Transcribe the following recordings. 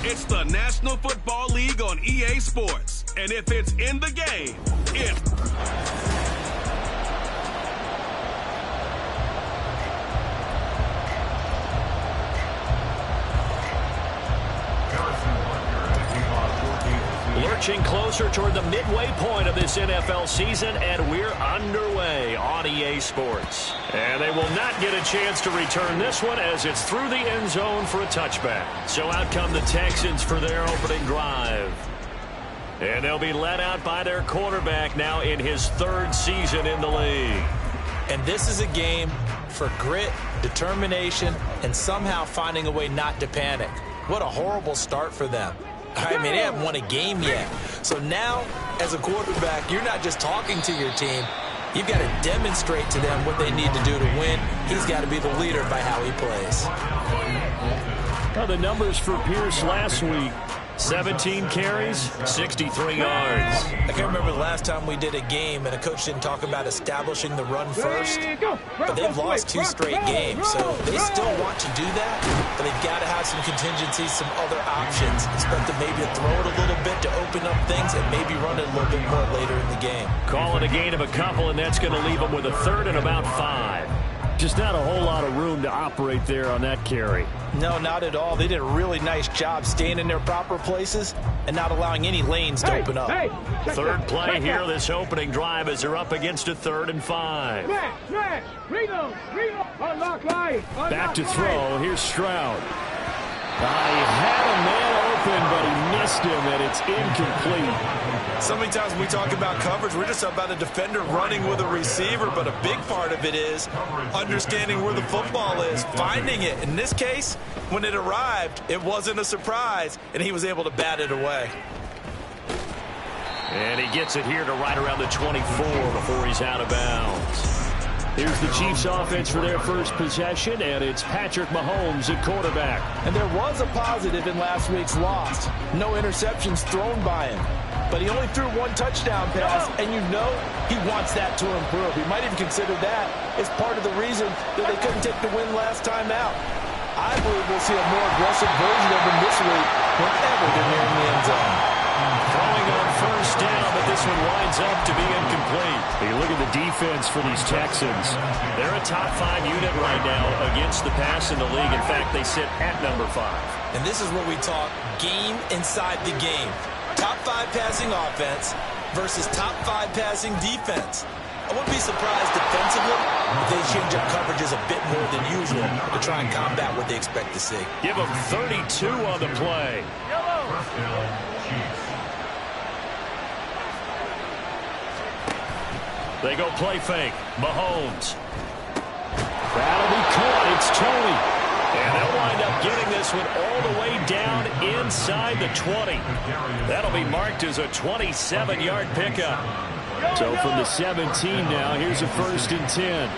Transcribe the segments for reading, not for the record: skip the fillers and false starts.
It's the National Football League on EA Sports. And if it's in the game, it's... Lurching closer toward the midway point of this NFL season, and we're underway on EA Sports. And they will not get a chance to return this one as it's through the end zone for a touchback. So out come the Texans for their opening drive. And they'll be led out by their quarterback now in his third season in the league. And this is a game for grit, determination, and somehow finding a way not to panic. What a horrible start for them. I mean, they haven't won a game yet. So now, as a quarterback, you're not just talking to your team. You've got to demonstrate to them what they need to do to win. He's got to be the leader by how he plays. Well, the numbers for Pierce last week, 17 carries, 63 yards. I can't remember the last time we did a game and a coach didn't talk about establishing the run first. But they've lost 2 straight games, so they still want to do that. But they've got to have some contingencies, some other options. Expect them maybe to throw it a little bit to open up things and maybe run it a little bit more later in the game. Call it a gain of a couple, and that's going to leave them with a third and about 5. Just not a whole lot of room to operate there on that carry. No, not at all. They did a really nice job staying in their proper places and not allowing any lanes to open up. Third play here, this opening drive, as they're up against a 3rd and 5. Back to throw. Here's Stroud. He had a man open, but he missed him, and it's incomplete. So many times when we talk about coverage, we're just about a defender running with a receiver, but a big part of it is understanding where the football is, finding it. In this case, when it arrived, it wasn't a surprise, and he was able to bat it away. And he gets it here to right around the 24 before he's out of bounds. Here's the Chiefs offense for their first possession, and it's Patrick Mahomes at quarterback. And there was a positive in last week's loss. No interceptions thrown by him. But he only threw 1 touchdown pass, and you know he wants that to improve. He might even consider that as part of the reason that they couldn't take the win last time out. I believe we'll see a more aggressive version of him this week whenever they're nearing the end zone. Throwing on first down, but this one winds up to be incomplete. You look at the defense for these Texans. They're a top 5 unit right now against the pass in the league. In fact, they sit at number 5. And this is where we talk game inside the game. Top 5 passing offense versus top 5 passing defense. I wouldn't be surprised defensively if they change up coverages a bit more than usual to try and combat what they expect to see. Give them 32 on the play. They go play fake. Mahomes. That'll be caught. It's Tony. And they'll wind up getting this one all the way down inside the 20. That'll be marked as a 27-yard pickup. So from the 17 now, here's a 1st and 10.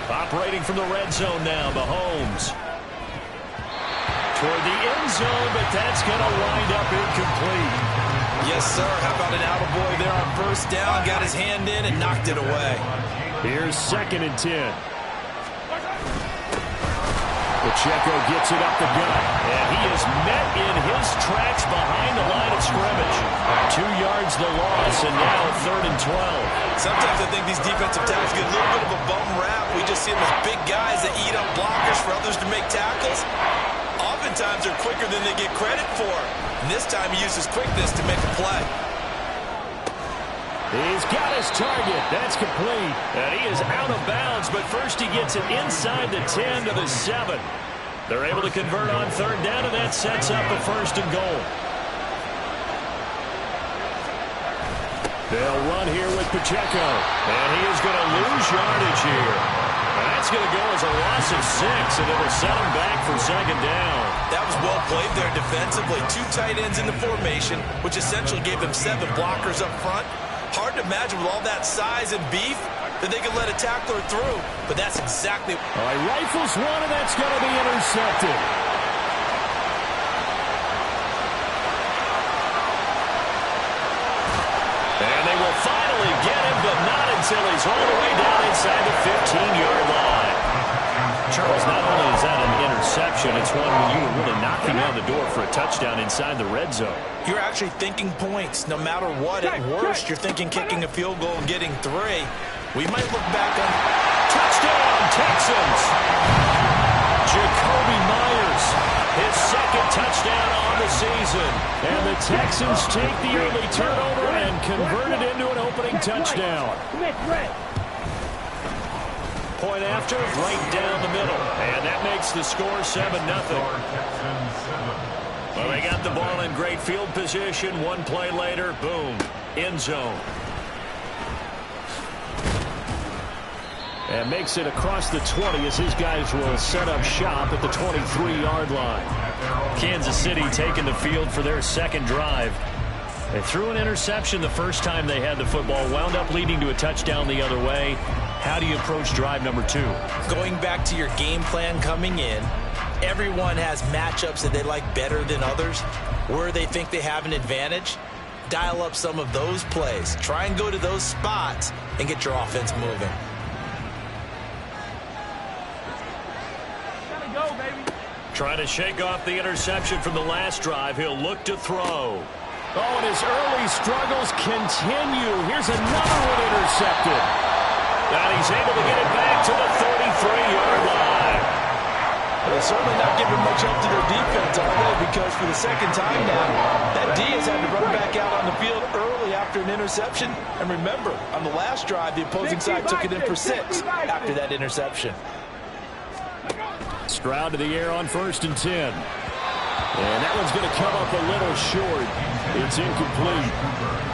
Operating from the red zone now, Mahomes. Toward the end zone, but that's going to wind up incomplete. Yes, sir. How about an attaboy there on first down? Got his hand in and knocked it away. Here's 2nd and 10. Pacheco gets it up the gut, and he is met in his tracks behind the line of scrimmage. 2 yards the loss, and now 3rd and 12. Sometimes I think these defensive tackles get a little bit of a bum rap. We just see them as big guys that eat up blockers for others to make tackles. Oftentimes they're quicker than they get credit for. And this time he uses quickness to make a play. He's got his target. That's complete. And he is out of bounds, but first he gets it inside the 10 to the 7. They're able to convert on 3rd down, and that sets up a 1st and goal. They'll run here with Pacheco. And he is going to lose yardage here. And that's going to go as a loss of 6, and it will set him back for 2nd down. That was well played there defensively. 2 tight ends in the formation, which essentially gave them 7 blockers up front. Hard to imagine with all that size and beef that they could let a tackler through. But that's exactly... All right, rifles one, and that's going to be intercepted. And they will finally get him, but not until he's all the way down inside the 15-yard line. Charles, not only is that an interception, interception. It's one where you were really knocking on the door for a touchdown inside the red zone. You're actually thinking points. No matter what, at worst, you're thinking kicking a field goal and getting 3. We might look back on touchdown, Texans. Jacoby Myers, his second touchdown on the season. And the Texans take the early turnover and convert it into an opening touchdown. Point after, right down the middle. And that makes the score 7-0. Well, they got the ball in great field position. One play later, boom, end zone. And makes it across the 20 as his guys will set up shop at the 23-yard line. Kansas City taking the field for their second drive. They threw an interception the first time they had the football, wound up leading to a touchdown the other way. How do you approach drive number 2? Going back to your game plan coming in, everyone has matchups that they like better than others. Where they think they have an advantage, dial up some of those plays. Try and go to those spots and get your offense moving. Trying to shake off the interception from the last drive. He'll look to throw. Oh, and his early struggles continue. Here's another one intercepted. And he's able to get it back to the 33-yard line. They're certainly not giving much help to their defense, are they? Because for the second time now, that D has had to run back out on the field early after an interception. And remember, on the last drive, the opposing side took it in for 6 after that interception. Stroud to the air on 1st and 10. And that one's going to come up a little short. It's incomplete.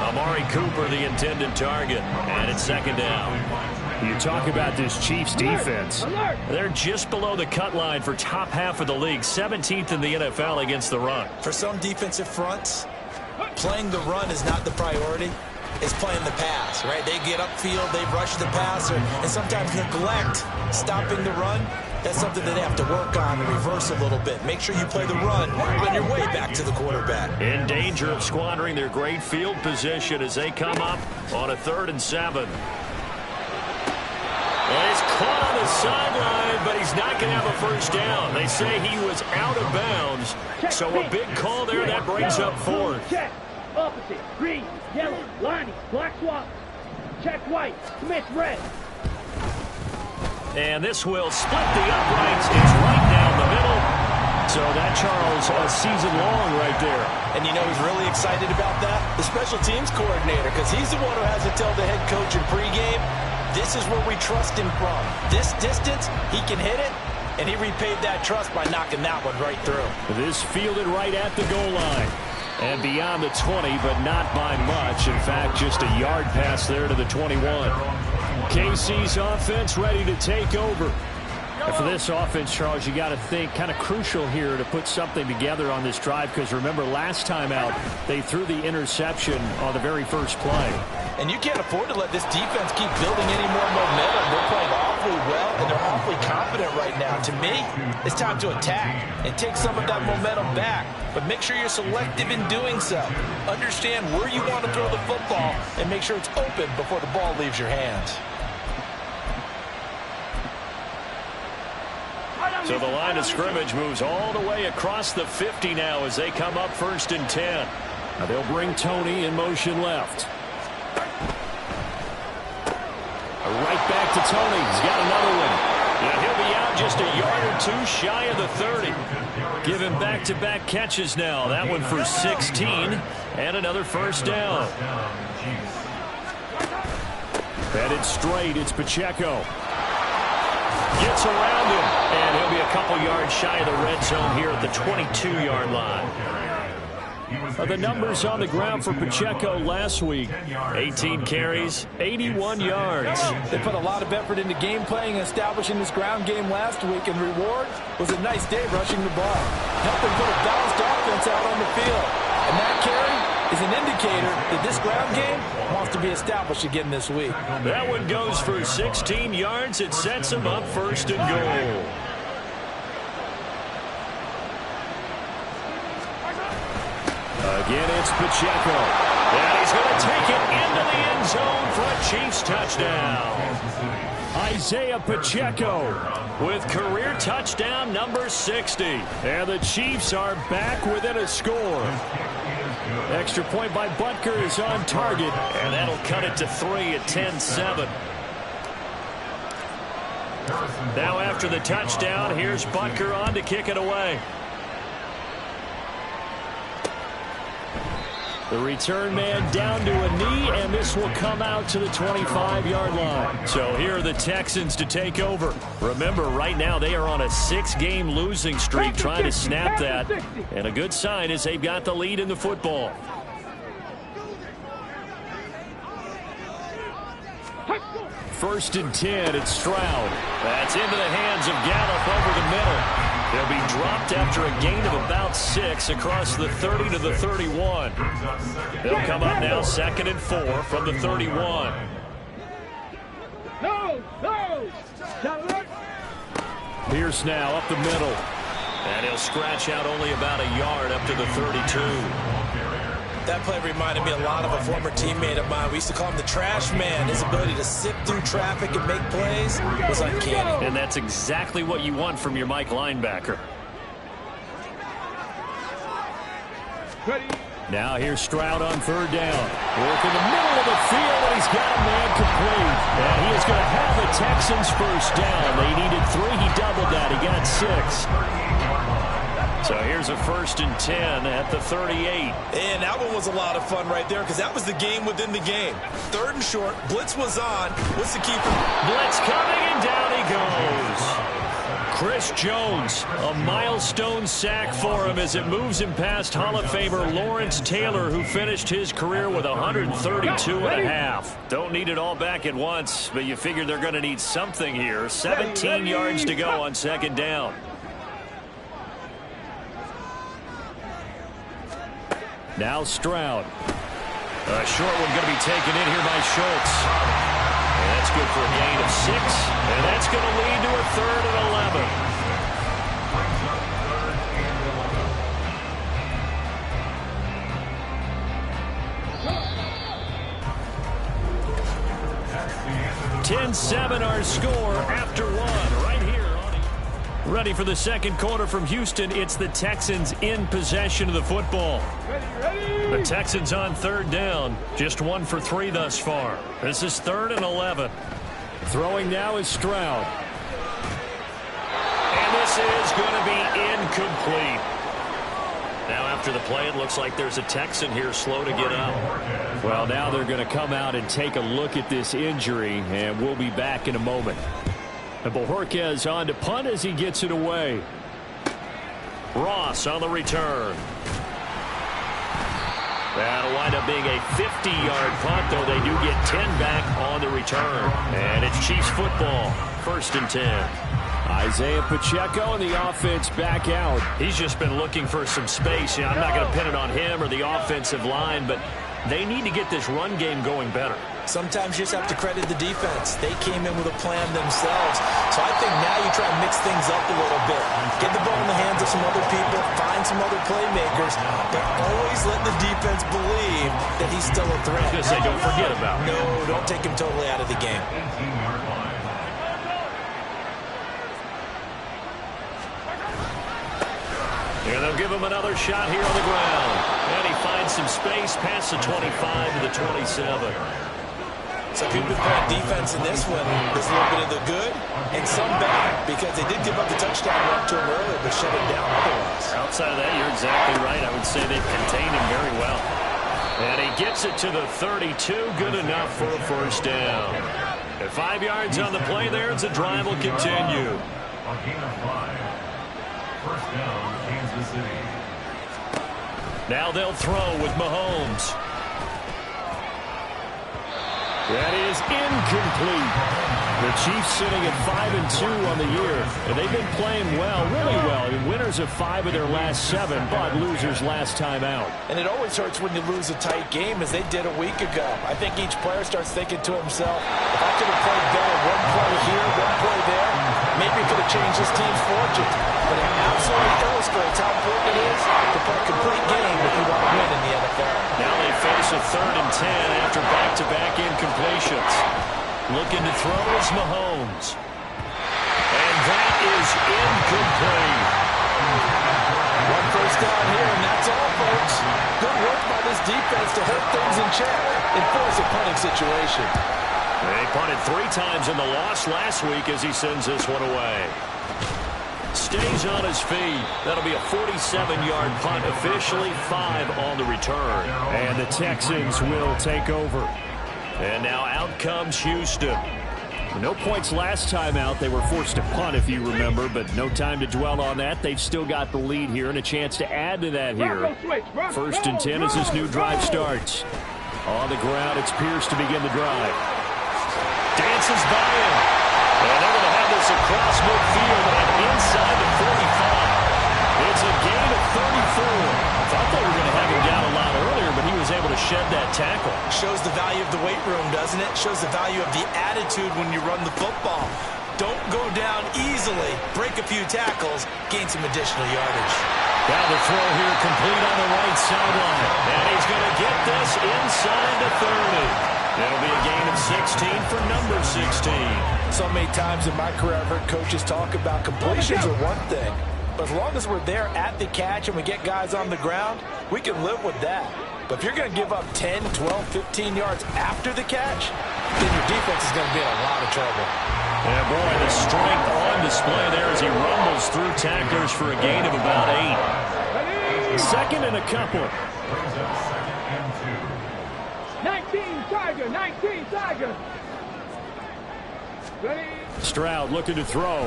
Amari Cooper, the intended target. And it's 2nd down. You talk about this Chiefs defense. They're just below the cut line for top half of the league. 17th in the NFL against the run. For some defensive fronts, playing the run is not the priority. It's playing the pass, right? They get upfield, they rush the passer, and sometimes neglect stopping the run. That's something that they have to work on and reverse a little bit. Make sure you play the run on your way back to the quarterback. In danger of squandering their great field position as they come up on a 3rd and 7. And he's caught on the sideline, but he's not going to have a first down. They say he was out of bounds, so a big call there. That brings up 4th. Check. Opposite. Green. Yellow. Lining. Black swap. Check white. Smith red. And this will split the uprights. It's right down the middle. So that, Charles, a season long right there. And you know who's really excited about that? The special teams coordinator, because he's the one who has to tell the head coach in pregame, this is where we trust him from. This distance, he can hit it, and he repaid that trust by knocking that one right through. This fielded right at the goal line. And beyond the 20, but not by much. In fact, just a yard pass there to the 21. KC's offense ready to take over. And for this offense, Charles, you got to think kind of crucial here to put something together on this drive, because remember last time out they threw the interception on the very first play. And you can't afford to let this defense keep building any more momentum. They're playing awfully well, and they're awfully confident right now. To me, it's time to attack and take some of that momentum back. But make sure you're selective in doing so. Understand where you want to throw the football and make sure it's open before the ball leaves your hands. So the line of scrimmage moves all the way across the 50 now as they come up 1st and 10. Now they'll bring Tony in motion left. Right back to Tony. He's got another one. Yeah, he'll be out just a yard or 2 shy of the 30. Give him back-to-back catches now. That one for 16 and another first down. Headed straight. It's Pacheco. Gets around him, and he'll be a couple yards shy of the red zone here at the 22-yard line. The numbers on the ground for Pacheco last week: 18 carries, 81 yards. They put a lot of effort into game playing and establishing this ground game last week, and the reward was a nice day rushing the ball. Helped them put a balanced offense out on the field. And that carry is an indicator that this ground game wants to be established again this week. That one goes for 16 yards. It sets them up 1st and goal. Again, it's Pacheco. And he's going to take it into the end zone for a Chiefs touchdown. Isaiah Pacheco with career touchdown number 60. And the Chiefs are back within a score. Extra point by Butker is on target, and that'll cut it to 3 at 10-7. Now after the touchdown, here's Butker on to kick it away. The return man down to a knee, and this will come out to the 25-yard line. So here are the Texans to take over. Remember, right now they are on a 6-game losing streak, trying to snap that. And a good sign is they've got the lead in the football. First and 10, it's Stroud. That's into the hands of Gallup over the middle. They'll be dropped after a gain of about 6 across the 30 to the 31. They'll come up now 2nd and 4 from the 31. Pierce now up the middle. And he'll scratch out only about a yard up to the 32. That play reminded me a lot of a former teammate of mine. We used to call him the trash man. His ability to sift through traffic and make plays was uncanny. And that's exactly what you want from your Mike linebacker. Now here's Stroud on 3rd down. Work in the middle of the field, and he's got a man complete. And he is going to have the Texans first down. They needed 3. He doubled that. He got 6. So here's a 1st and 10 at the 38. And that one was a lot of fun right there because that was the game within the game. 3rd and short. Blitz was on. What's the keeper? Blitz coming, and down he goes. Chris Jones, a milestone sack for him as it moves him past Hall of Famer Lawrence Taylor, who finished his career with 132 and a half. Don't need it all back at once, but you figure they're going to need something here. 17 yards to go on 2nd down. Now Stroud. A short one going to be taken in here by Schultz. And that's good for a gain of 6. And that's going to lead to a 3rd and 11. 10-7 our score after 1 right here. Ready for the second quarter from Houston. It's the Texans in possession of the football. The Texans on 3rd down. Just 1 for 3 thus far. This is 3rd and 11. Throwing now is Stroud. And this is going to be incomplete. Now after the play, it looks like there's a Texan here slow to get up. Well, now they're going to come out and take a look at this injury, and we'll be back in a moment. And Bojorquez on to punt as he gets it away. Ross on the return. That'll wind up being a 50-yard punt, though they do get 10 back on the return. And it's Chiefs football, 1st and 10. Isaiah Pacheco and the offense back out. He's just been looking for some space. I'm not going to pin it on him or the offensive line, but they need to get this run game going better. Sometimes you just have to credit the defense. They came in with a plan themselves. So I think now you try and mix things up a little bit. Get the ball in the hands of some other people, find some other playmakers, but always let the defense believe that he's still a threat. I was going to say, don't forget about him. No, don't take him totally out of the game. And they'll give him another shot here on the ground. And he finds some space past the 25 to the 27. So people been playing defense in this one. There's a little bit of the good and some bad because they did give up the touchdown run to him earlier, but shut it down otherwise. Outside of that, you're exactly right. I would say they've contained him very well. And he gets it to the 32. Good enough for a 1st down. At 5 yards on the play there, as the drive will continue. On gain of 5. 1st down, Kansas City. Now they'll throw with Mahomes. That is incomplete. The Chiefs sitting at 5-2 on the year, and they've been playing well, really well. I mean, winners of 5 of their last 7, but losers last time out. And it always hurts when you lose a tight game, as they did a week ago. I think each player starts thinking to himself, if I could have played better, one play here, one play there, maybe it could have changed this team's fortunes. But it absolutely illustrates how important it is to play a complete game if you want to win in the NFL. Now they face a 3rd and 10 after back-to-back incompletions. Looking to throw is Mahomes. And that is incomplete. One first down here, and that's all, folks. Good work by this defense to hold things in check and force a punting situation. They punted 3 times in the loss last week as he sends this one away. Stays on his feet. That'll be a 47-yard punt, officially 5 on the return. And the Texans will take over. And now out comes Houston. No points last time out. They were forced to punt, if you remember, but no time to dwell on that. They've still got the lead here and a chance to add to that here. 1st and 10 as this new drive starts. On the ground, it's Pierce to begin the drive. Dances by him. And they're going to have this across midfield and inside the 45. It's a gain of 34. Thought they were going to have him down a lot earlier, but he was able to shed that tackle. Shows the value of the weight room, doesn't it? Shows the value of the attitude when you run the football. Don't go down easily. Break a few tackles. Gain some additional yardage. Now the throw here complete on the right sideline. And he's going to get this inside the 30. It'll be a gain of 16 for number 16. So many times in my career, I've heard coaches talk about completions are one thing. But as long as we're there at the catch and we get guys on the ground, we can live with that. But if you're going to give up 10, 12, 15 yards after the catch, then your defense is going to be in a lot of trouble. Yeah, boy, the strength on display there as he rumbles through tacklers for a gain of about 8. 2nd and a couple. 19 Tiger, 19 Tiger. Ready? Stroud looking to throw.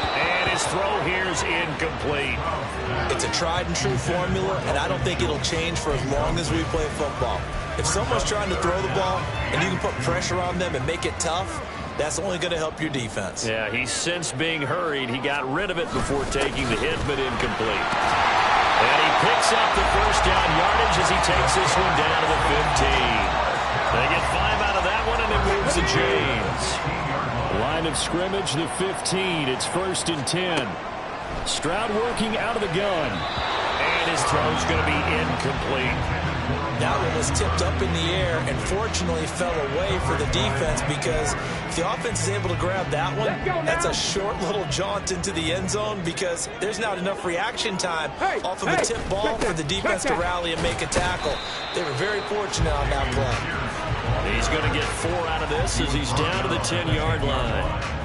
And his throw here is incomplete. It's a tried and true formula, and I don't think it'll change for as long as we play football. If someone's trying to throw the ball and you can put pressure on them and make it tough, that's only going to help your defense. Yeah, he's since being hurried. He got rid of it before taking the hit, but incomplete. And he picks up the first down yardage as he takes this one down to the 15. They get 5 out of that one, and it moves to James. Line of scrimmage, the 15. It's 1st and 10. Stroud working out of the gun. And his throw's going to be incomplete. That one was tipped up in the air and fortunately fell away for the defense, because if the offense is able to grab that one, that's a short little jaunt into the end zone, because there's not enough reaction time off of a tip ball for the defense to rally and make a tackle. They were very fortunate on that play. He's going to get 4 out of this as he's down to the 10-yard line.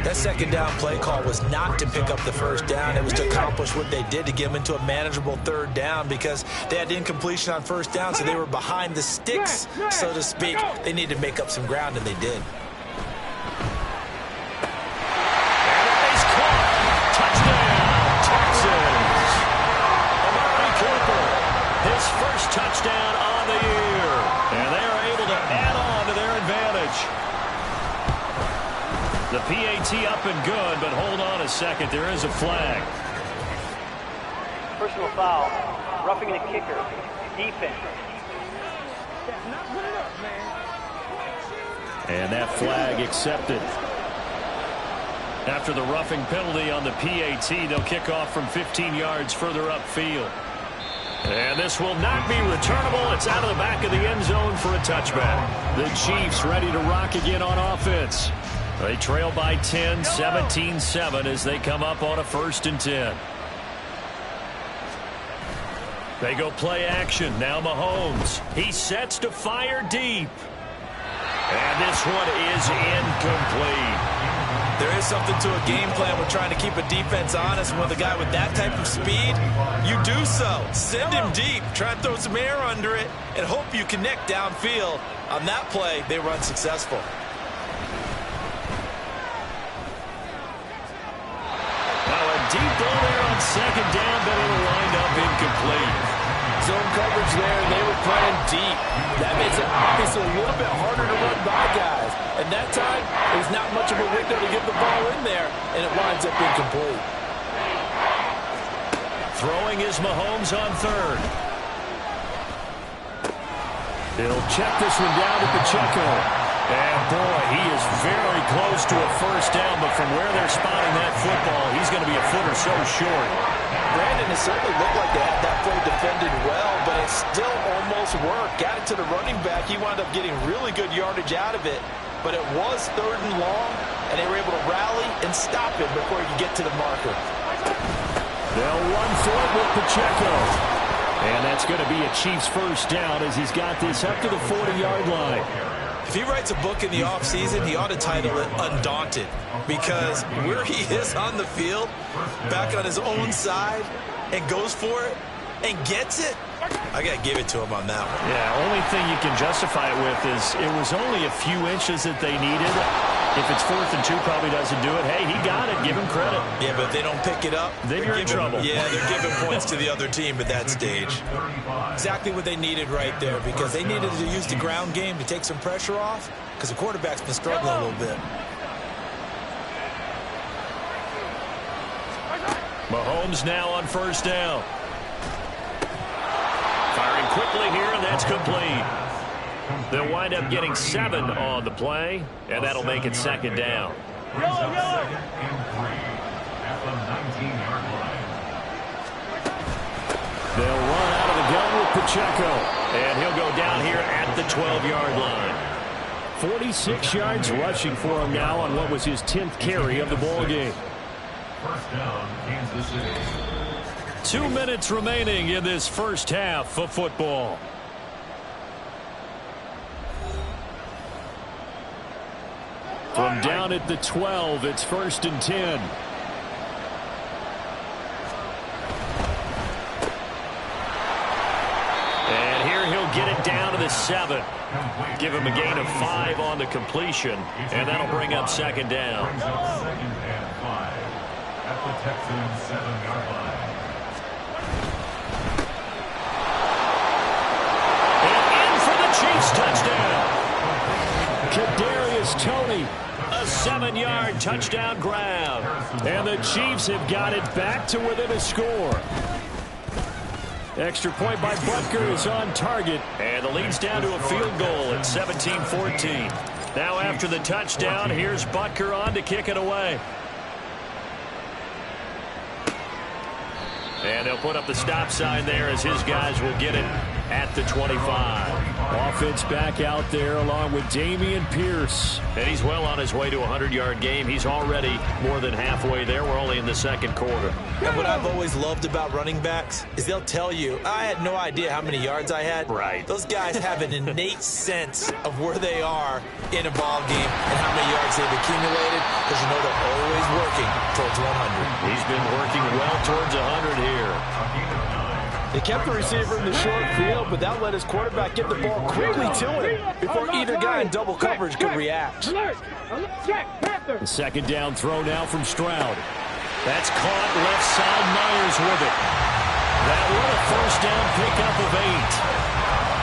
That 2nd down play call was not to pick up the 1st down. It was to accomplish what they did, to get them into a manageable 3rd down, because they had incompletion on 1st down, so they were behind the sticks, so to speak. They needed to make up some ground, and they did. And it's caught. Touchdown, Texans. Amari Cooper, his first touchdown on the year. And they are able to add on to their advantage. The PAT up and good, but hold on a second. There is a flag. Personal foul. Roughing the kicker. Defense. And that flag accepted. After the roughing penalty on the PAT, they'll kick off from 15 yards further upfield. And this will not be returnable. It's out of the back of the end zone for a touchback. The Chiefs ready to rock again on offense. They trail by 10, 17-7 as they come up on a 1st and 10. They go play action. Now Mahomes. He sets to fire deep. And this one is incomplete. There is something to a game plan with trying to keep a defense honest. With a guy with that type of speed, you do so. Send him deep. Try and throw some air under it and hope you connect downfield. On that play, they were unsuccessful. Deep ball there on 2nd down, but it'll wind up incomplete. Zone coverage there, and they were playing deep. That makes it obviously a little bit harder to run by guys. And that time, there's not much of a window to get the ball in there, and it winds up incomplete. Throwing is Mahomes on 3rd. He'll check this one down to Pacheco. And, boy, he is very close to a 1st down, but from where they're spotting that football, he's going to be a foot or so short. Brandon, it certainly looked like they had that play defended well, but it still almost worked. Got it to the running back. He wound up getting really good yardage out of it. But it was 3rd and long, and they were able to rally and stop him before he could get to the marker. They'll run for it with Pacheco. And that's going to be a Chiefs first down as he's got this up to the 40-yard line. If he writes a book in the offseason, he ought to title it Undaunted, because where he is on the field, back on his own side, and goes for it and gets it, I got to give it to him on that one. Yeah, only thing you can justify it with is it was only a few inches that they needed. If it's 4th and 2, probably doesn't do it. Hey, he got it. Give him credit. Yeah, but if they don't pick it up, then you're in trouble. Yeah, they're giving points to the other team at that stage. Exactly what they needed right there, because they needed to use the ground game to take some pressure off, because the quarterback's been struggling a little bit. Mahomes now on first down. Firing quickly here, and that's complete. They'll wind up getting 7 on the play, and that'll make it 2nd down. Second and 3 at the 19-yard line. They'll run out of the gun with Pacheco, and he'll go down here at the 12-yard line. 46 yards rushing for him now on what was his 10th carry of the ball game. First down, Kansas City. 2 minutes remaining in this first half of football. From down at the 12, it's 1st and 10. And here he'll get it down to the 7. Give him a gain of 5 on the completion, and that'll bring up 2nd down. Brings up 2nd and 5 at the Texans' 7-yard line. And in for the Chiefs touchdown. Kadarius Toney. A 7-yard touchdown grab. And the Chiefs have got it back to within a score. Extra point by Butker is on target. And the lead's down to a field goal at 17-14. Now after the touchdown, here's Butker on to kick it away. And they'll put up the stop sign there as his guys will get it at the 25. Offense back out there along with Dameon Pierce. And he's well on his way to a 100-yard game. He's already more than halfway there. We're only in the 2nd quarter. And what I've always loved about running backs is they'll tell you, I had no idea how many yards I had. Right. Those guys have an innate sense of where they are in a ball game and how many yards they've accumulated, because you know they're always working towards 100. He's been working well towards 100 here. They kept the receiver in the short field, but that let his quarterback get the ball quickly to him before either guy in double coverage could react. The 2nd down throw now from Stroud. That's caught left side. Myers with it. That one a first down pickup of 8.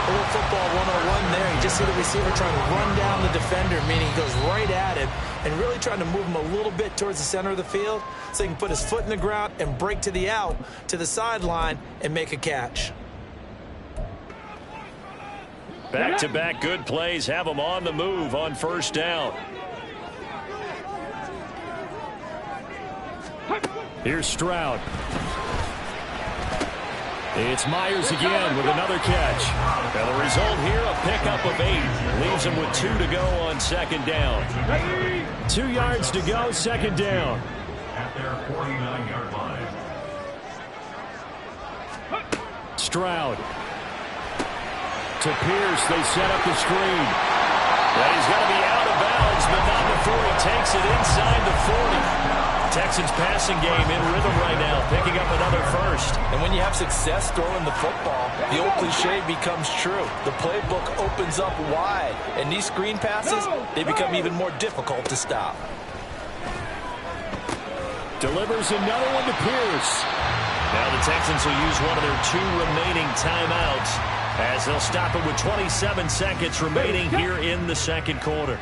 A little football 101 there. You just see the receiver trying to run down the defender, meaning he goes right at him and really trying to move him a little bit towards the center of the field so he can put his foot in the ground and break to the out, to the sideline, and make a catch. Back-to-back good plays have him on the move on first down. Here's Stroud. It's Myers again with another catch. Now the result here, a pickup of 8. Leaves him with 2 to go on 2nd down. 2 yards to go, 2nd down. At their 49-yard line. Stroud. To Pierce, they set up the screen. And he's going to be out of bounds, but not before he takes it inside the 40. Texans passing game in rhythm right now, picking up another first. And when you have success throwing the football, the old cliche becomes true. The playbook opens up wide, and these screen passes, they become even more difficult to stop. Delivers another one to Pierce. Now the Texans will use one of their 2 remaining timeouts as they'll stop it with 27 seconds remaining here in the 2nd quarter.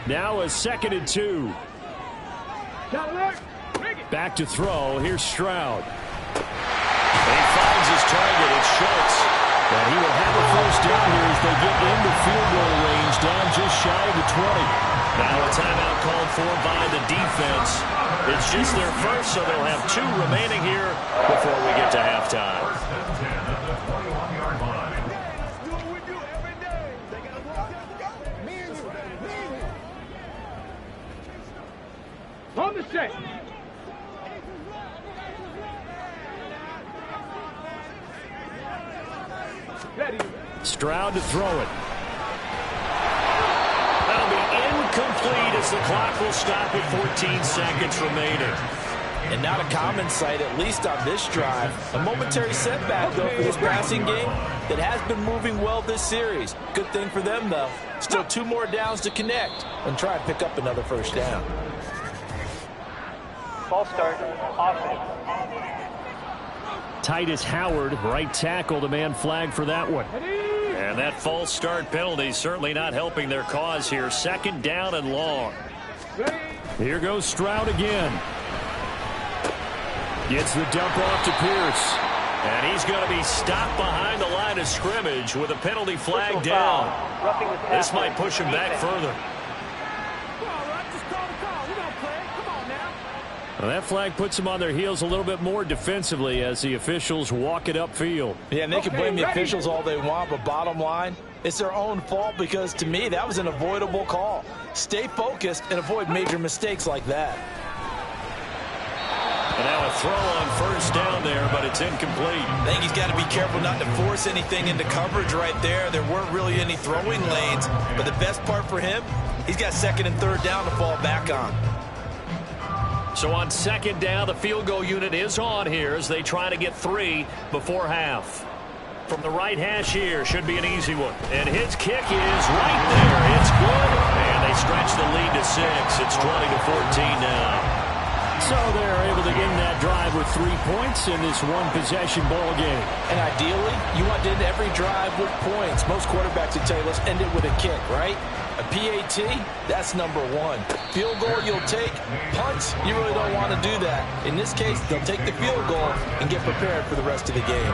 Now a 2nd and 2. Back to throw. Here's Stroud. And he finds his target. It's Schultz. And he will have a first down here as they get into field goal range, down just shy of the 20. Now a timeout called for by the defense. It's just their first, so they'll have 2 remaining here before we get to halftime. First and 10 at the 21-yard line. Stroud to throw it. That'll be incomplete as the clock will stop with 14 seconds remaining. And not a common sight, at least on this drive. A momentary setback, though, for this passing game that has been moving well this series. Good thing for them, though. Still 2 more downs to connect and try and pick up another first down. False start, offense. Titus Howard, right tackle, the man flagged for that one. And that false start penalty certainly not helping their cause here. 2nd down and long. Here goes Stroud again. Gets the dump off to Pierce. And he's going to be stopped behind the line of scrimmage with a penalty flag down. This might push him back further. Well, that flag puts them on their heels a little bit more defensively as the officials walk it upfield. Yeah, and they can blame the officials all they want, but bottom line, it's their own fault because, to me, that was an avoidable call. Stay focused and avoid major mistakes like that. And now a throw on first down there, but it's incomplete. I think he's got to be careful not to force anything into coverage right there. There weren't really any throwing lanes, but the best part for him, he's got 2nd and 3rd down to fall back on. So on 2nd down, the field goal unit is on here as they try to get 3 before half. From the right hash here, should be an easy one. And his kick is right there. It's good. And they stretch the lead to 6. It's 20-14 now. So they're able to end that drive with 3 points in this one-possession ball game. And ideally, you want to end every drive with points. Most quarterbacks would tell you, let's end it with a kick, right? A PAT, that's number 1. Field goal you'll take. Punts, you really don't want to do that. In this case, they'll take the field goal and get prepared for the rest of the game.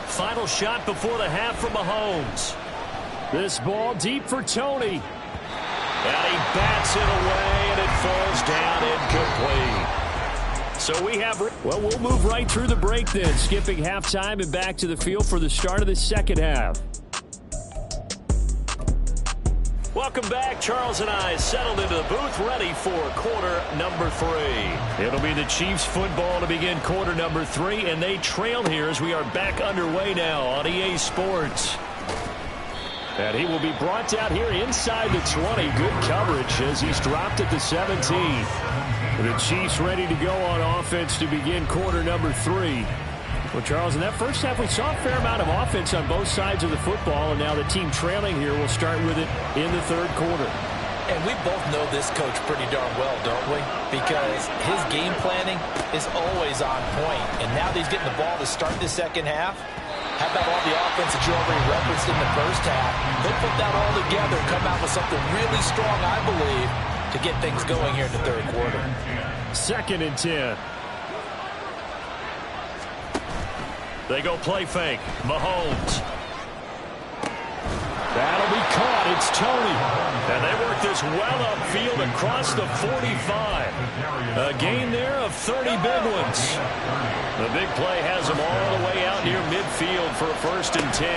Final shot before the half from Mahomes. This ball deep for Tony. And he bats it away, and it falls down incomplete. So we have, well, we'll move right through the break then, skipping halftime and back to the field for the start of the 2nd half. Welcome back. Charles and I settled into the booth, ready for quarter number 3. It'll be the Chiefs football to begin quarter number 3, and they trail here as we are back underway now on EA Sports. And he will be brought down here inside the 20. Good coverage as he's dropped at the 17. The Chiefs ready to go on offense to begin quarter number 3. Well, Charles, in that first half, we saw a fair amount of offense on both sides of the football, and now the team trailing here will start with it in the 3rd quarter. And we both know this coach pretty darn well, don't we? Because his game planning is always on point. And now that he's getting the ball to start the 2nd half, how about all the offense that you already referenced in the first half? He'll put that all together, come out with something really strong, I believe, to get things going here in the 3rd quarter. 2nd and 10. They go play fake. Mahomes. That'll be caught. It's Tony. And they work this well upfield across the 45. A gain there of 30 big ones. The big play has them all the way out near midfield for a 1st and 10.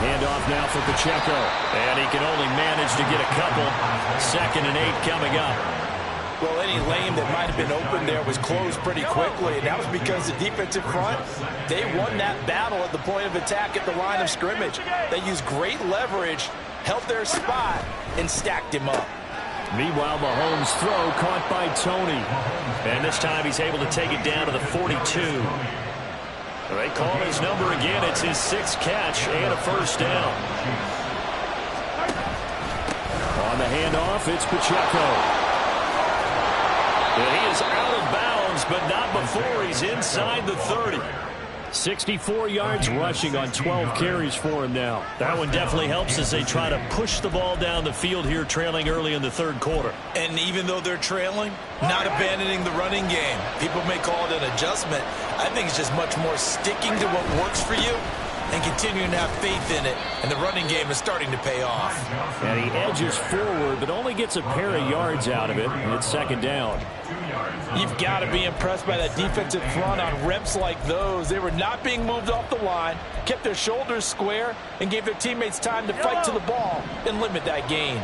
Handoff now for Pacheco. And he can only manage to get a couple. 2nd and 8 coming up. Well, any lane that might have been open there was closed pretty quickly, and that was because the defensive front, they won that battle at the point of attack at the line of scrimmage. They used great leverage, held their spot, and stacked him up. Meanwhile, Mahomes' throw caught by Tony. And this time he's able to take it down to the 42. They call his number again. It's his 6th catch and a 1st down. On the handoff, it's Pacheco. And he is out of bounds, but not before he's inside the 30. 64 yards rushing on 12 carries for him now. That one definitely helps as they try to push the ball down the field here, trailing early in the 3rd quarter. And even though they're trailing, not abandoning the running game. People may call it an adjustment. I think it's just much more sticking to what works for you and continuing to have faith in it, and the running game is starting to pay off. And he edges forward, but only gets a pair of yards out of it, and it's second down. You've got to be impressed by that defensive front on reps like those. They were not being moved off the line, kept their shoulders square, and gave their teammates time to fight to the ball and limit that gain.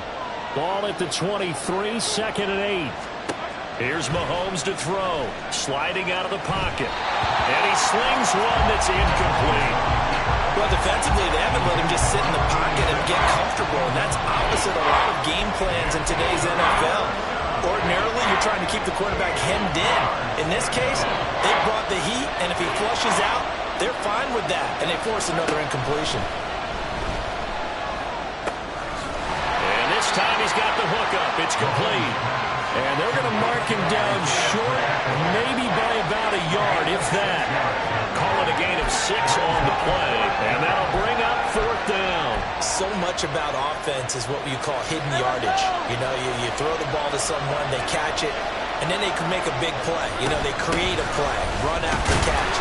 Ball at the 23, second and 8. Here's Mahomes to throw, sliding out of the pocket. And he slings one that's incomplete. Well, defensively, they haven't let him just sit in the pocket and get comfortable, and that's opposite a lot of game plans in today's NFL. Ordinarily, you're trying to keep the quarterback hemmed in. In this case, they brought the heat, and if he flushes out, they're fine with that, and they force another incompletion. And this time he's got the hook up. It's complete. And they're going to mark him down short, maybe by about a yard, if that. Call it a gain of 6 on the play, and that'll bring up fourth down. So much about offense is what you call hidden yardage. You know, you throw the ball to someone, they catch it, and then they can make a big play. You know, they create a play, run after catch.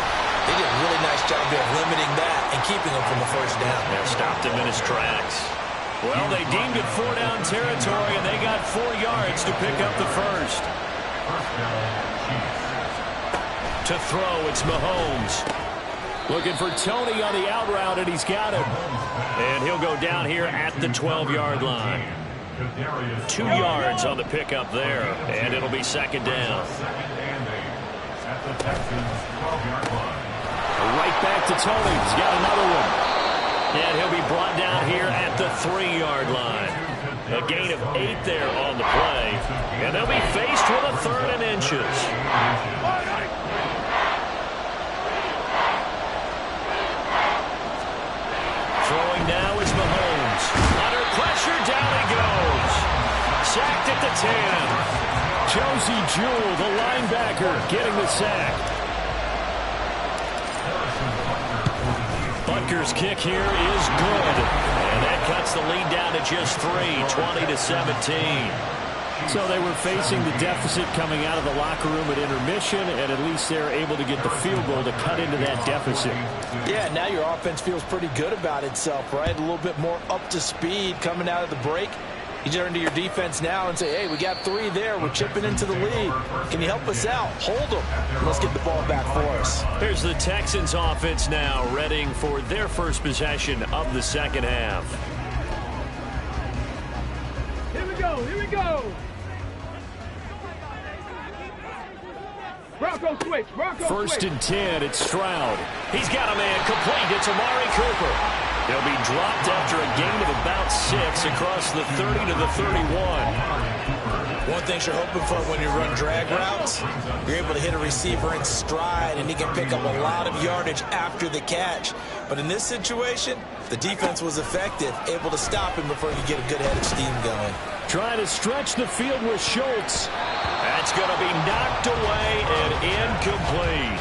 They did a really nice job there of limiting that and keeping him from the first down. Yeah, stopped him in his tracks. Well, they deemed it 4-down territory, and they got 4 yards to pick up the first. To throw, it's Mahomes. Looking for Tony on the out route, and he's got him. And he'll go down here at the 12-yard line. 2 yards on the pickup there, and it'll be second down. Right back to Tony. He's got another one. And he'll be brought down here at the 3-yard line. A gain of 8 there on the play. And they'll be faced with a 3rd and inches. Throwing now is Mahomes. Under pressure, down he goes. Sacked at the 10. Josie Jewell, the linebacker, getting the sack. Butker's kick here is good. And that cuts the lead down to just 3, 20-17. So they were facing the deficit coming out of the locker room at intermission, and at least they're able to get the field goal to cut into that deficit. Yeah, now your offense feels pretty good about itself, right? A little bit more up to speed coming out of the break. You turn to your defense now and say, hey, we got 3 there. We're chipping into the lead. Can you help us out? Hold them. Let's get the ball back for us. Here's the Texans offense now, readying for their first possession of the second half. Here we go. Here we go. Bronco switch. Bronco First switch. and 10, it's Stroud. He's got a man complete. It's Amari Cooper. He'll be dropped after a gain of about 6 across the 30 to the 31. One thing you're hoping for when you run drag routes, you're able to hit a receiver in stride, and he can pick up a lot of yardage after the catch. But in this situation, the defense was effective, able to stop him before he could get a good head of steam going. Trying to stretch the field with Schultz. That's going to be knocked away and incomplete.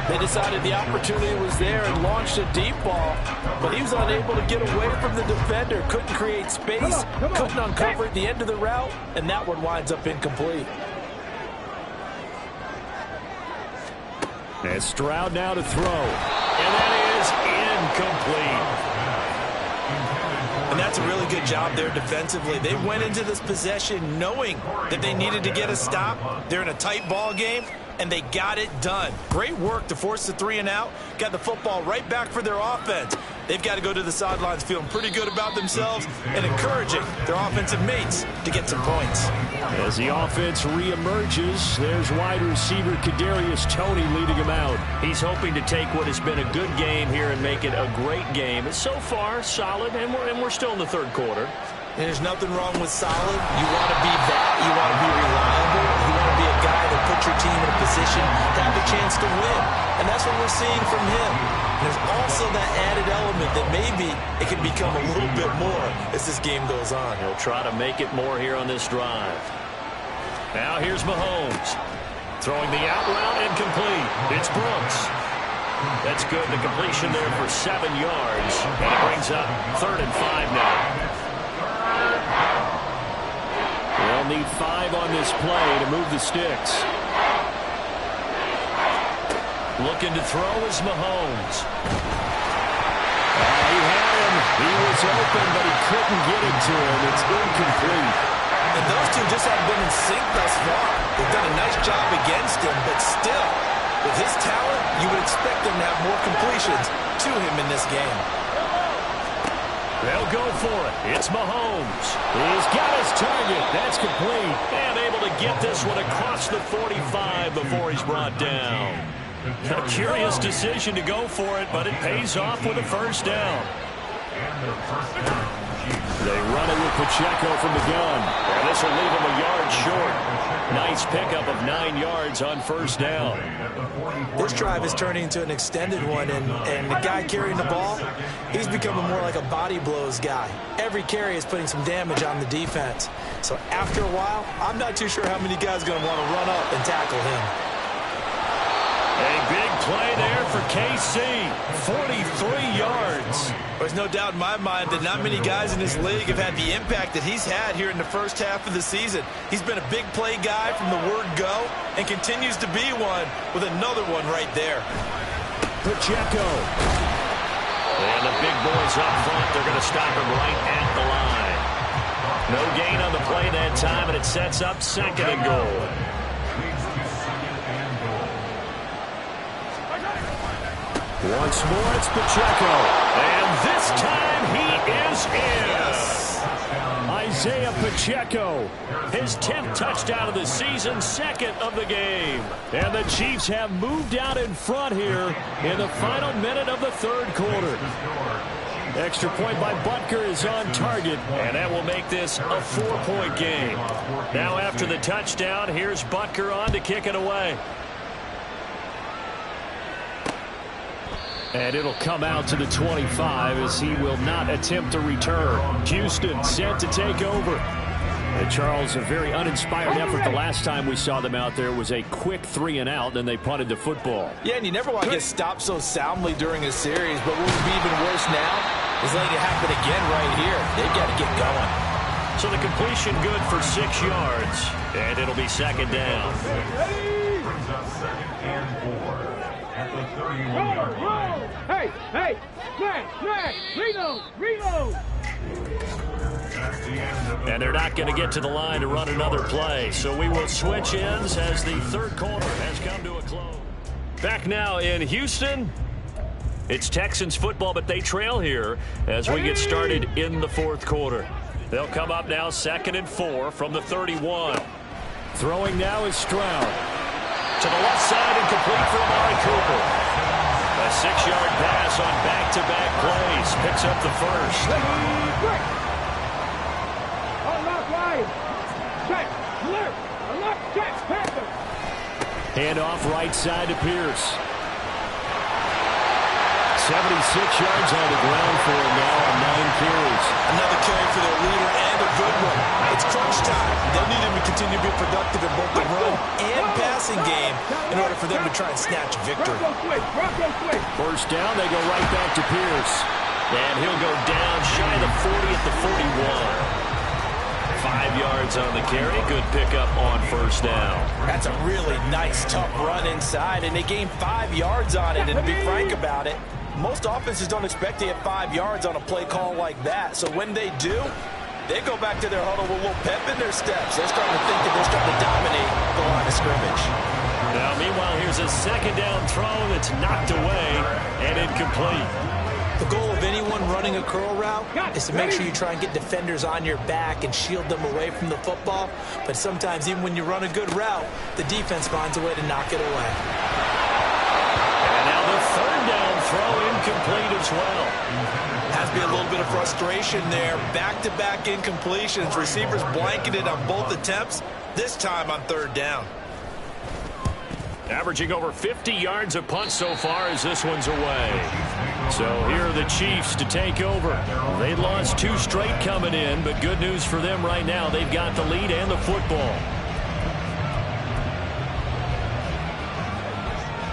They decided the opportunity was there and launched a deep ball, but he was unable to get away from the defender, couldn't create space, couldn't uncover at the end of the route, and that one winds up incomplete. And Stroud now to throw. And that is incomplete. And that's a really good job there defensively. They went into this possession knowing that they needed to get a stop. They're in a tight ball game, and they got it done. Great work to force the 3 and out. Got the football right back for their offense. They've got to go to the sidelines feeling pretty good about themselves and encouraging their offensive mates to get some points. As the offense reemerges, there's wide receiver Kadarius Toney leading him out. He's hoping to take what has been a good game here and make it a great game. It's so far solid, and we're still in the 3rd quarter. And there's nothing wrong with solid. You want to be that. You want to be reliable. You want to be a guy that puts your team in a position to have a chance to win. And that's what we're seeing from him. And there's also that added element that maybe it can become a little bit more as this game goes on. He'll try to make it more here on this drive. Now here's Mahomes. Throwing the out route incomplete. It's Brooks. That's good. The completion there for 7 yards. And it brings up 3rd and 5 now. They'll need 5 on this play to move the sticks. Looking to throw is Mahomes. He was open, but he couldn't get it to him. It's incomplete. And those two just haven't been in sync thus far. They've done a nice job against him, but still, with his talent, you would expect them to have more completions to him in this game. They'll go for it. It's Mahomes. He's got his target. That's complete. And able to get this one across the 45 before he's brought down. A curious decision to go for it, but it pays off with a first down. They run it with Pacheco from the gun. And this will leave him a yard short. Nice pickup of 9 yards on first down. This drive is turning into an extended one, and the guy carrying the ball, he's becoming more like a body blows guy. Every carry is putting some damage on the defense. So after a while, I'm not too sure how many guys are going to want to run up and tackle him. A big play there for KC. 43 yards. There's no doubt in my mind that not many guys in this league have had the impact that he's had here in the first half of the season. He's been a big play guy from the word go and continues to be one with another one right there. Pacheco. And the big boys up front, they're going to stop him right at the line. No gain on the play that time, and it sets up 2nd and goal. Once more, it's Pacheco. And this time, he is in. Yes. Isaiah Pacheco, his 10th touchdown of the season, 2nd of the game. And the Chiefs have moved out in front here in the final minute of the 3rd quarter. Extra point by Butker is on target, and that will make this a 4-point game. Now after the touchdown, here's Butker on to kick it away. And it'll come out to the 25 as he will not attempt a return. Houston set to take over. And Charles, a very uninspired effort the last time we saw them out there was a quick 3-and-out, and they punted the football. Yeah, and you never want to get stopped so soundly during a series, but what would be even worse now is letting it happen again right here. They've got to get going. So the completion good for 6 yards, and it'll be 2nd down. Brings up 2nd and 4 at the 31-yard line. Hey, smash, reload. And they're not going to get to the line to run another play. So we will switch ends as the 3rd quarter has come to a close. Back now in Houston. It's Texans football, but they trail here as we get started in the 4th quarter. They'll come up now 2nd and 4 from the 31. Throwing now is Stroud. To the left side and complete for Amari Cooper. A 6-yard pass on back-to-back plays. Picks up the first. Hand off right side to Pierce. 76 yards on the ground for him now on 9 carries. Another carry for their leader and a good one. It's crunch time. They'll need him to continue to be productive in both the run and passing game in order for them to try and snatch a victory. First down, they go right back to Pierce. And he'll go down shy of the 40 at the 41. 5 yards on the carry. Good pickup on first down. That's a really nice, tough run inside, and they gained 5 yards on it. And to be frank about it, most offenses don't expect to get 5 yards on a play call like that. So when they do, they go back to their huddle with a little pep in their steps. They're starting to think that they're starting to dominate the line of scrimmage. Now, meanwhile, here's a 2nd down throw that's knocked away and incomplete. The goal of anyone running a curl route is to make sure you try and get defenders on your back and shield them away from the football. But sometimes even when you run a good route, the defense finds a way to knock it away. And now the 3rd down throw incomplete as well. Has to be a little bit of frustration there. Back-to-back incompletions. Receivers blanketed on both attempts, this time on 3rd down. Averaging over 50 yards a punt so far as this one's away. So here are the Chiefs to take over. They lost 2 straight coming in, but good news for them right now. They've got the lead and the football.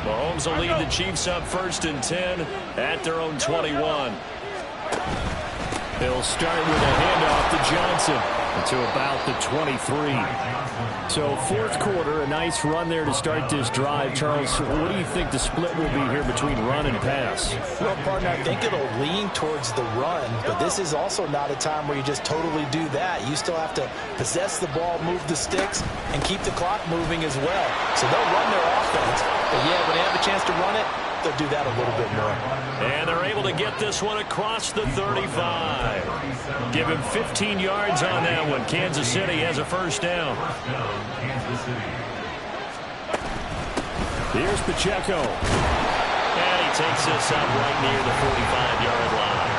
Mahomes will lead the Chiefs up 1st and 10 at their own 21. They'll start with a handoff to Johnson. to about the 23. So fourth quarter, a nice run there to start this drive. Charles, what do you think the split will be here between run and pass? Well, partner, I think it'll lean towards the run, but this is also not a time where you just totally do that. You still have to possess the ball, move the sticks, and keep the clock moving as well. So they'll run their offense, but yeah, when they have a chance to run it, they'll do that a little bit more. And they're able to get this one across the 35. Give him 15 yards on that one. Kansas City has a first down. Here's Pacheco. And he takes this up right near the 45-yard line.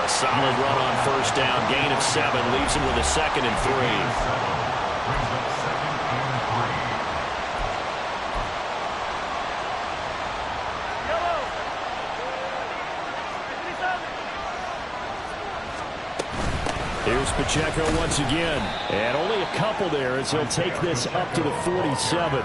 A solid run on first down. Gain of 7 leaves him with a 2nd and 3. Here's Pacheco once again. And only a couple there as he'll take this up to the 47.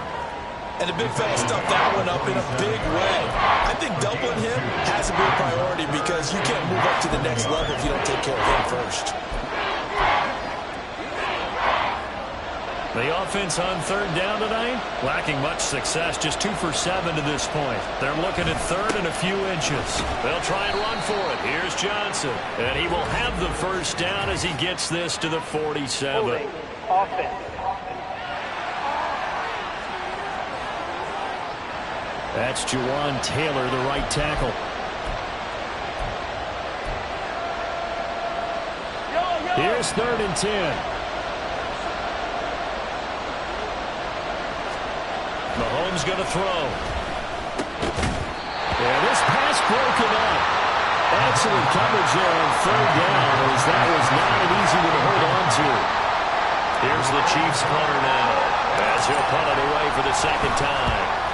And the big fella stuffed that one up in a big way. I think doubling him has to be a priority because you can't move up to the next level if you don't take care of him first. The offense on third down tonight, lacking much success, just 2 for 7 to this point. They're looking at third and a few inches. They'll try and run for it. Here's Johnson, and he will have the first down as he gets this to the 47. Holding. Offense. That's Jawan Taylor, the right tackle. Here's 3rd and 10. Mahomes going to throw. Yeah, this pass broken up. Excellent coverage there on third down as that was not an easy one to hold on to. Here's the Chiefs punter now as he'll punt it away for the 2nd time.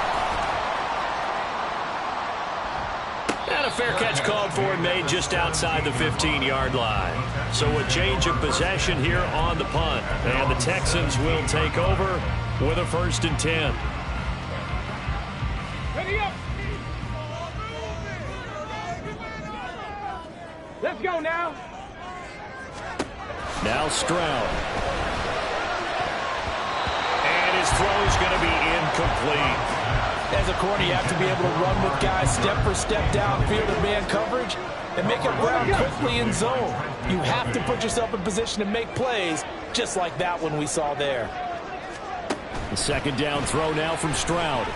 And a fair catch called for and made just outside the 15-yard line. So a change of possession here on the punt. And the Texans will take over with a 1st and 10. Let's go now. Now Stroud. And his throw is going to be incomplete. As a corner, you have to be able to run with guys step for step downfield in man coverage and make up ground quickly in zone. You have to put yourself in position to make plays just like that one we saw there. The 2nd down throw now from Stroud.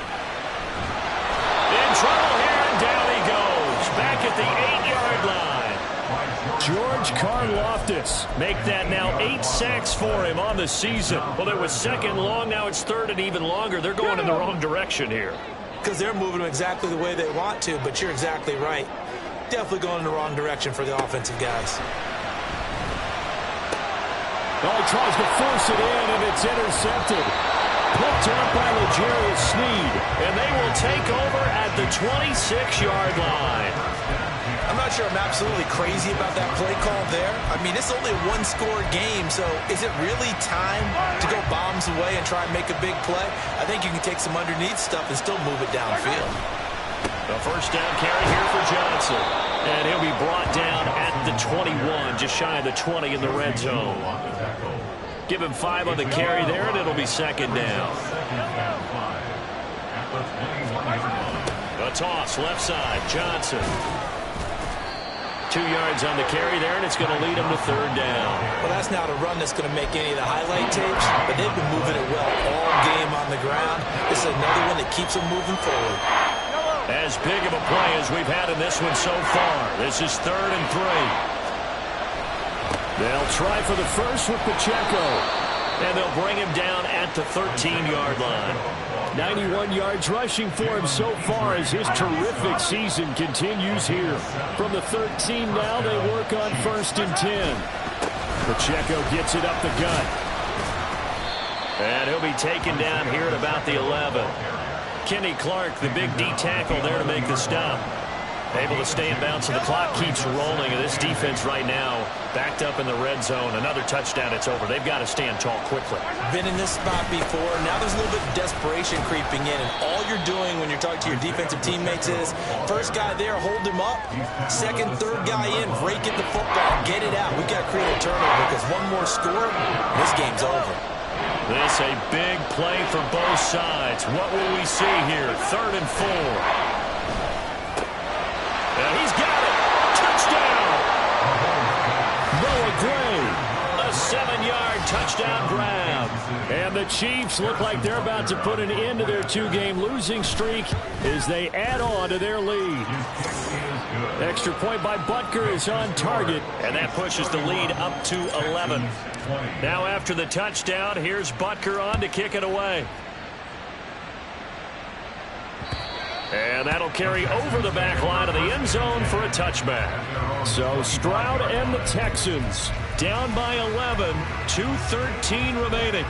In trouble here, and down he goes. Back at the 8-yard line. George Karlaftis make that now 8 sacks for him on the season. Well, it was 2nd long. Now it's 3rd and even longer. They're going in the wrong direction here. Because they're moving exactly the way they want to, but you're exactly right. Definitely going in the wrong direction for the offensive guys. Oh, he tries to force it in, and it's intercepted. Picked up by L'Jarius Sneed, and they will take over at the 26-yard line. I'm not sure I'm absolutely crazy about that play call there. I mean, it's only a one-score game, so is it really time to go bombs away and try and make a big play? I think you can take some underneath stuff and still move it downfield. The first down carry here for Johnson. And he'll be brought down at the 21, just shy of the 20 in the red zone. Give him 5 on the carry there, and it'll be 2nd down. A toss, left side, Johnson. 2 yards on the carry there, and it's going to lead him to 3rd down. Well, that's not a run that's going to make any of the highlight tapes, but they've been moving it well all game on the ground. This is another one that keeps them moving forward. As big of a play as we've had in this one so far. This is 3rd and 3. They'll try for the first with Pacheco, and they'll bring him down at the 13-yard line. 91 yards rushing for him so far as his terrific season continues here. From the 13 now, they work on 1st and 10. Pacheco gets it up the gut. And he'll be taken down here at about the 11. Kenny Clark, the big D tackle there to make the stop. Able to stay in bounds, so the clock keeps rolling. And this defense right now backed up in the red zone. Another touchdown, it's over. They've got to stand tall quickly. Been in this spot before. Now there's a little bit of desperation creeping in. And all you're doing when you're talking to your defensive teammates is, first guy there, hold him up. Second, third guy in, rake at the football, get it out. We've got to create a turnover because one more score, this game's over. This a big play for both sides. What will we see here? 3rd and 4. And he's got it. Touchdown. Noah Gray. A 7-yard touchdown grab. And the Chiefs look like they're about to put an end to their 2-game losing streak as they add on to their lead. Extra point by Butker is on target, and that pushes the lead up to 11. Now after the touchdown, here's Butker on to kick it away. And that'll carry over the back line of the end zone for a touchback. So Stroud and the Texans down by 11, 2:13 remaining.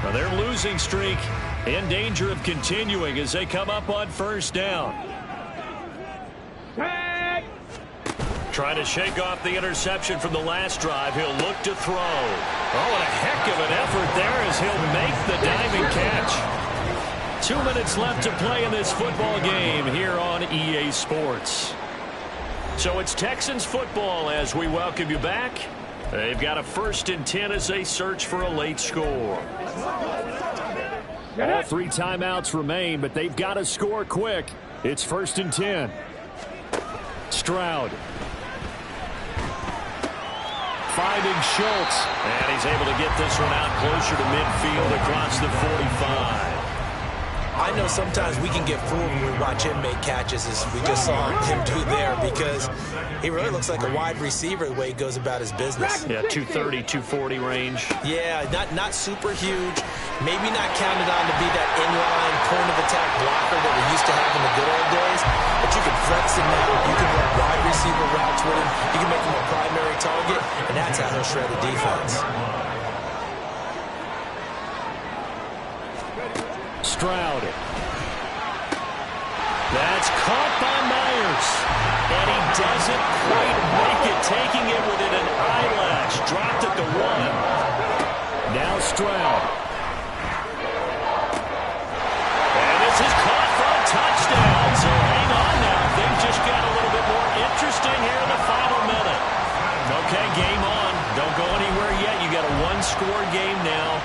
Now their losing streak in danger of continuing as they come up on 1st down. Trying to shake off the interception from the last drive. He'll look to throw. Oh, and a heck of an effort there as he'll make the diving catch. 2 minutes left to play in this football game here on EA Sports. So it's Texans football as we welcome you back. They've got a 1st and 10 as they search for a late score. All 3 timeouts remain, but they've got to score quick. It's 1st and 10. Stroud. Finding Schultz. And he's able to get this one out closer to midfield across the 45. I know sometimes we can get fooled when we watch him make catches, as we just saw him do there, because he really looks like a wide receiver the way he goes about his business. Yeah, 230, 240 range. Yeah, not super huge. Maybe not counted on to be that inline point-of-attack blocker that we used to have in the good old days, but you can flex him out. You can run wide receiver routes with him. You can make him a primary target, and that's how he'll shred a defense. Stroud. That's caught by Myers. And he doesn't quite make it, taking it within an eyelash. Dropped at the 1. Now Stroud. And this is caught for a touchdown. So hang on now. Things just got a little bit more interesting here in the final minute. Okay, game on. Don't go anywhere yet. You got a 1-score game now.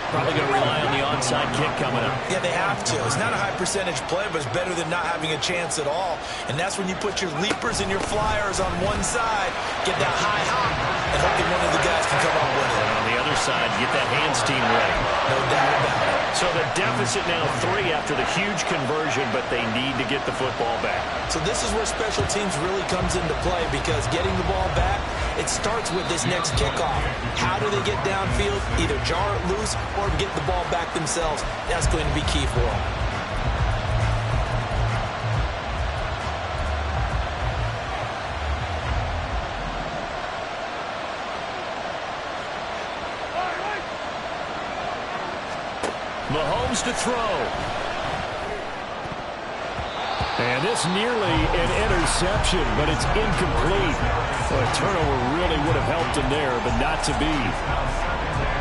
Probably going to rely on the onside kick coming up. Yeah, they have to. It's not a high-percentage play, but it's better than not having a chance at all. And that's when you put your leapers and your flyers on one side, get that high hop, and hope that one of the guys can come up with it. And on the other side, get that hands team ready. No doubt about it. So the deficit now 3 after the huge conversion, but they need to get the football back. So this is where special teams really comes into play, because getting the ball back, it starts with this next kickoff. How do they get downfield? Either jar it loose or get the ball back themselves. That's going to be key for them. Mahomes to throw. And this nearly an interception, but it's incomplete. Well, a turnover really would have helped him there, but not to be.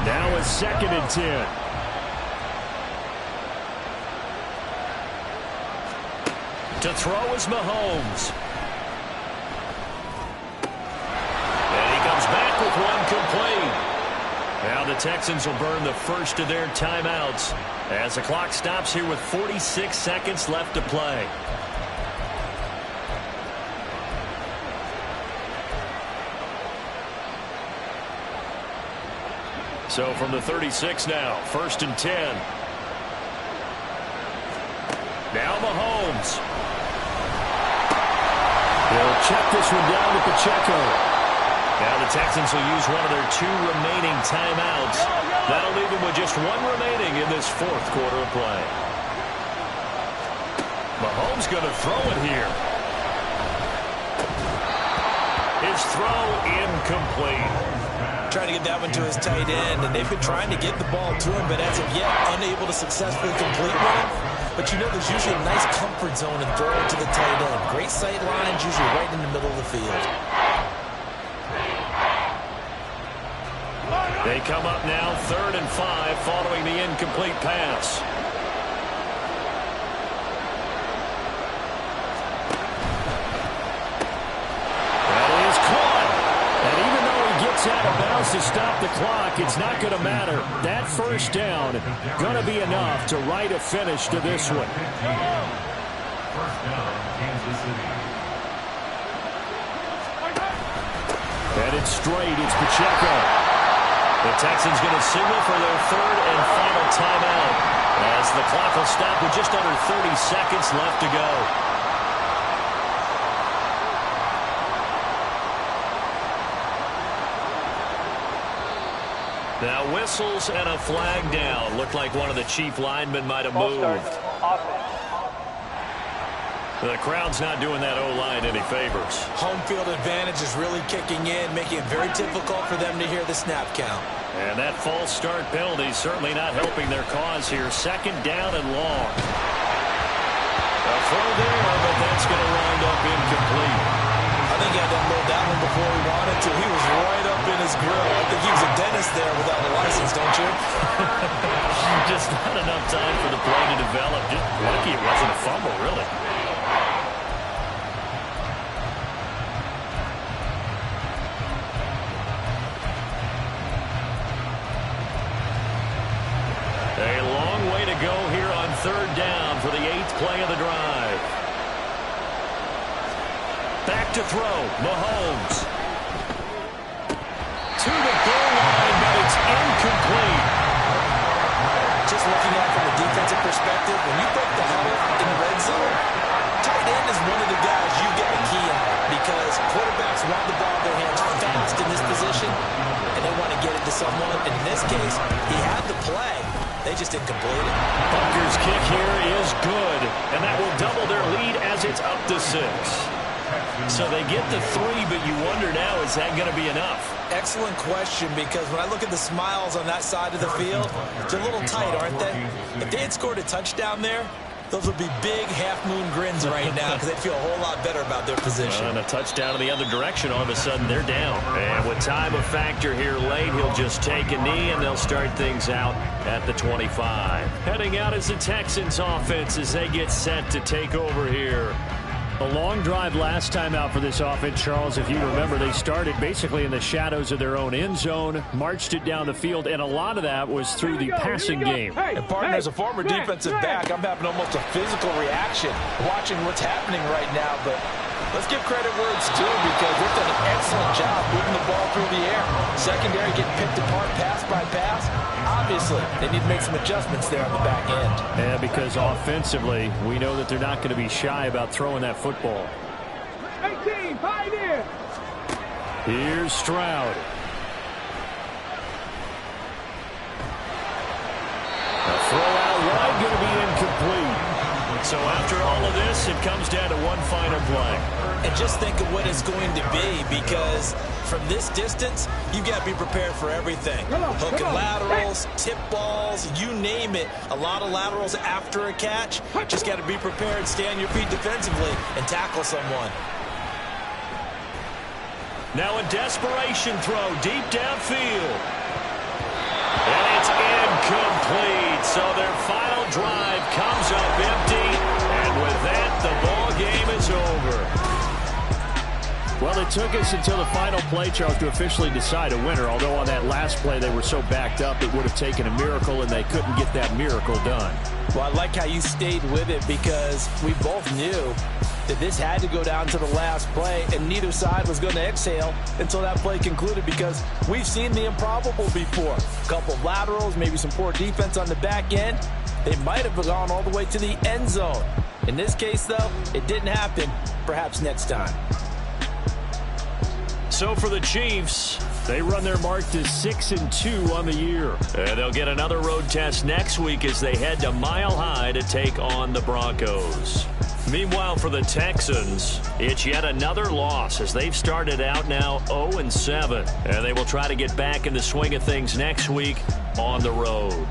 Now a 2nd and 10. To throw is Mahomes. And he comes back with one complete. Now the Texans will burn the first of their timeouts as the clock stops here with 46 seconds left to play. So from the 36 now, 1st and 10. Now Mahomes. They'll check this one down with Pacheco. Now the Texans will use one of their 2 remaining timeouts. That'll leave them with just 1 remaining in this 4th quarter of play. Mahomes going to throw it here. His throw incomplete. trying to get that one to his tight end, and they've been trying to get the ball to him, but as of yet, unable to successfully complete one. But you know there's usually a nice comfort zone in throwing to the tight end. Great sight lines, usually right in the middle of the field. They come up now 3rd and 5 following the incomplete pass. Out of bounds to stop the clock. It's not going to matter. That first down going to be enough to write a finish to this one. First down, Kansas City. Headed straight, it's Pacheco. The Texans going to signal for their 3rd and final timeout as the clock will stop with just under 30 seconds left to go. Now whistles and a flag down. Looked like one of the chief linemen might have moved. The crowd's not doing that O-line any favors. Home field advantage is really kicking in, making it very difficult for them to hear the snap count. And that false start penalty certainly not helping their cause here. 2nd down and long. A throw there, but that's going to wind up incomplete. I think he had to unload that one before he wanted to. He was right up in his grill. I think he was a dentist there without a license, don't you? Just not enough time for the play to develop. Just lucky it wasn't a fumble, really. A long way to go here on 3rd down for the 8th play of the drive. Back to throw, Mahomes. To the goal line, but it's incomplete. Just looking at it from a defensive perspective, when you break the huddle in the red zone, tight end is one of the guys you get a key on because quarterbacks want the ball in their hands fast in this position, and they want to get it to someone. And in this case, he had the play. They just didn't complete it. Bunker's kick here is good, and that will double their lead as it's up to 6. So they get the 3, but you wonder now, is that going to be enough? Excellent question, because when I look at the smiles on that side of the field, they're a little tight, aren't they? If they had scored a touchdown there, those would be big half-moon grins right now because they feel a whole lot better about their position. And a touchdown in the other direction, all of a sudden they're down. And with time a factor here late, he'll just take a knee and they'll start things out at the 25. Heading out is the Texans offense as they get set to take over here. A long drive last time out for this offense, Charles. If you remember, they started basically in the shadows of their own end zone, marched it down the field, and a lot of that was through the passing game. And partner, as a former defensive back, I'm having almost a physical reaction watching what's happening right now. But let's give credit where it's due because they've done an excellent job moving the ball through the air. Secondary getting picked apart pass by pass. Obviously, they need to make some adjustments there on the back end. Yeah, because offensively, we know that they're not going to be shy about throwing that football. 18, 5 in. Here's Stroud. A throw out wide going to be incomplete. So after all of this, it comes down to one final play. And just think of what it's going to be because from this distance, you've got to be prepared for everything. Hook and laterals, tip balls, you name it. A lot of laterals after a catch. Just got to be prepared, stay on your feet defensively, and tackle someone. Now a desperation throw deep downfield. And it's incomplete. So their final drive comes up empty. And with that, the ball game is over. Well, it took us until the final play, Charles, to officially decide a winner. Although on that last play they were so backed up, it would have taken a miracle, and they couldn't get that miracle done. Well, I like how you stayed with it because we both knew that this had to go down to the last play, and neither side was going to exhale until that play concluded because we've seen the improbable before. A couple of laterals, maybe some poor defense on the back end. They might have gone all the way to the end zone. In this case, though, it didn't happen. Perhaps next time. So for the Chiefs, they run their mark to 6-2 on the year. And they'll get another road test next week as they head to Mile High to take on the Broncos. Meanwhile, for the Texans, it's yet another loss as they've started out now 0-7. And they will try to get back in the swing of things next week on the road.